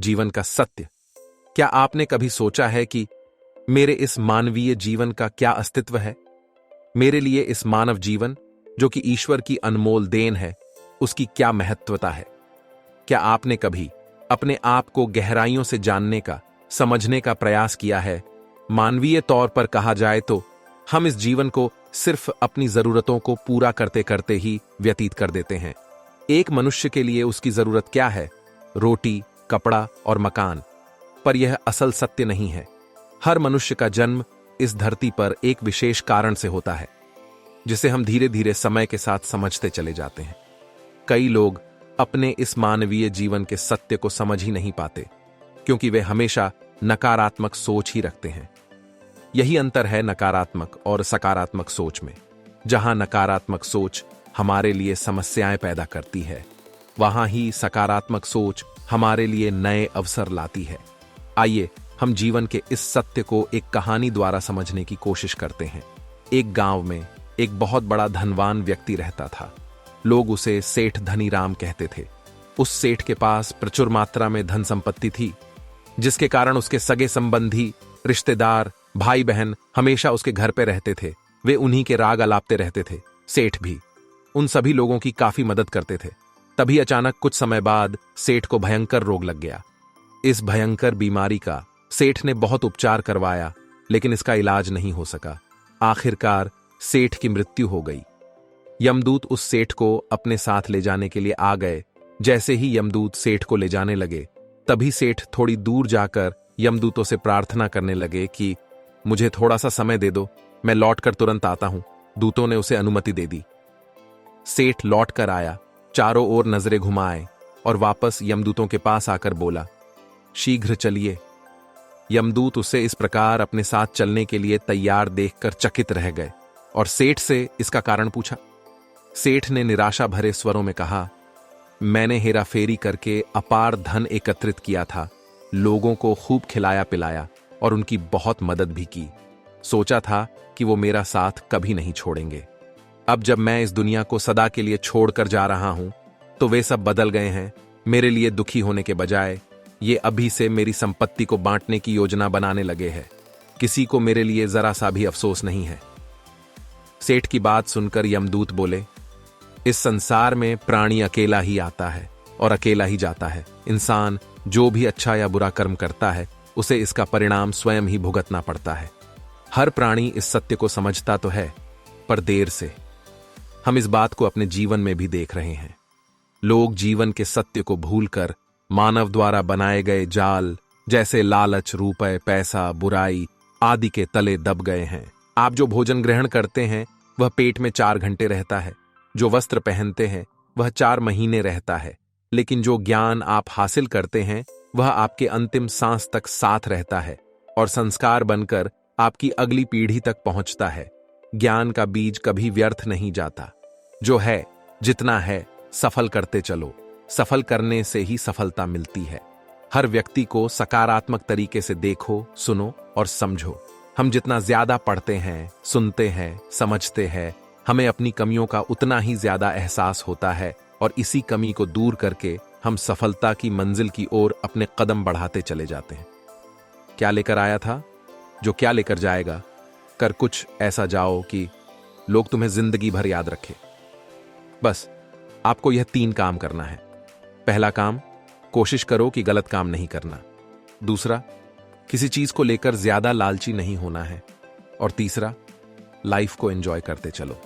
जीवन का सत्य। क्या आपने कभी सोचा है कि मेरे इस मानवीय जीवन का क्या अस्तित्व है? मेरे लिए इस मानव जीवन, जो कि ईश्वर की अनमोल देन है, उसकी क्या महत्वता है? क्या आपने कभी अपने आप को गहराइयों से जानने का, समझने का प्रयास किया है? मानवीय तौर पर कहा जाए तो हम इस जीवन को सिर्फ अपनी जरूरतों को पूरा करते करते ही व्यतीत कर देते हैं। एक मनुष्य के लिए उसकी जरूरत क्या है? रोटी, कपड़ा और मकान। पर यह असल सत्य नहीं है। हर मनुष्य का जन्म इस धरती पर एक विशेष कारण से होता है, जिसे हम धीरे धीरे समय के साथ समझते चले जाते हैं। कई लोग अपने इस मानवीय जीवन के सत्य को समझ ही नहीं पाते, क्योंकि वे हमेशा नकारात्मक सोच ही रखते हैं। यही अंतर है नकारात्मक और सकारात्मक सोच में। जहां नकारात्मक सोच हमारे लिए समस्याएं पैदा करती है, वहां ही सकारात्मक सोच हमारे लिए नए अवसर लाती है। आइए हम जीवन के इस सत्य को एक कहानी द्वारा समझने की कोशिश करते हैं। एक गांव में एक बहुत बड़ा धनवान व्यक्ति रहता था। लोग उसे सेठ धनीराम कहते थे। उस सेठ के पास प्रचुर मात्रा में धन संपत्ति थी, जिसके कारण उसके सगे संबंधी, रिश्तेदार, भाई बहन हमेशा उसके घर पे रहते थे। वे उन्हीं के राग अलापते रहते थे। सेठ भी उन सभी लोगों की काफी मदद करते थे। तभी अचानक कुछ समय बाद सेठ को भयंकर रोग लग गया। इस भयंकर बीमारी का सेठ ने बहुत उपचार करवाया, लेकिन इसका इलाज नहीं हो सका। आखिरकार सेठ की मृत्यु हो गई। यमदूत उस सेठ को अपने साथ ले जाने के लिए आ गए। जैसे ही यमदूत सेठ को ले जाने लगे, तभी सेठ थोड़ी दूर जाकर यमदूतों से प्रार्थना करने लगे कि मुझे थोड़ा सा समय दे दो, मैं लौटकर तुरंत आता हूं। दूतों ने उसे अनुमति दे दी। सेठ लौट कर आया, चारों ओर नजरें घुमाए और वापस यमदूतों के पास आकर बोला, शीघ्र चलिए। यमदूत उसे इस प्रकार अपने साथ चलने के लिए तैयार देखकर चकित रह गए और सेठ से इसका कारण पूछा। सेठ ने निराशा भरे स्वरों में कहा, मैंने हेराफेरी करके अपार धन एकत्रित किया था, लोगों को खूब खिलाया पिलाया और उनकी बहुत मदद भी की। सोचा था कि वो मेरा साथ कभी नहीं छोड़ेंगे। अब जब मैं इस दुनिया को सदा के लिए छोड़कर जा रहा हूं, तो वे सब बदल गए हैं। मेरे लिए दुखी होने के बजाय ये अभी से मेरी संपत्ति को बांटने की योजना बनाने लगे हैं। किसी को मेरे लिए जरा सा भी अफसोस नहीं है। सेठ की बात सुनकर यमदूत बोले, इस संसार में प्राणी अकेला ही आता है और अकेला ही जाता है। इंसान जो भी अच्छा या बुरा कर्म करता है, उसे इसका परिणाम स्वयं ही भुगतना पड़ता है। हर प्राणी इस सत्य को समझता तो है, पर देर से। हम इस बात को अपने जीवन में भी देख रहे हैं। लोग जीवन के सत्य को भूलकर मानव द्वारा बनाए गए जाल, जैसे लालच, रुपए, पैसा, बुराई आदि के तले दब गए हैं। आप जो भोजन ग्रहण करते हैं, वह पेट में 4 घंटे रहता है। जो वस्त्र पहनते हैं, वह 4 महीने रहता है। लेकिन जो ज्ञान आप हासिल करते हैं, वह आपके अंतिम सांस तक साथ रहता है और संस्कार बनकर आपकी अगली पीढ़ी तक पहुंचता है। ज्ञान का बीज कभी व्यर्थ नहीं जाता। जो है, जितना है, सफल करते चलो। सफल करने से ही सफलता मिलती है। हर व्यक्ति को सकारात्मक तरीके से देखो, सुनो और समझो। हम जितना ज्यादा पढ़ते हैं, सुनते हैं, समझते हैं, हमें अपनी कमियों का उतना ही ज्यादा एहसास होता है और इसी कमी को दूर करके हम सफलता की मंजिल की ओर अपने कदम बढ़ाते चले जाते हैं। क्या लेकर आया था, जो क्या लेकर जाएगा, कर कुछ ऐसा जाओ कि लोग तुम्हें जिंदगी भर याद रखें। बस आपको यह 3 काम करना है। पहला काम, कोशिश करो कि गलत काम नहीं करना। दूसरा, किसी चीज को लेकर ज्यादा लालची नहीं होना है। और तीसरा, लाइफ को एंजॉय करते चलो।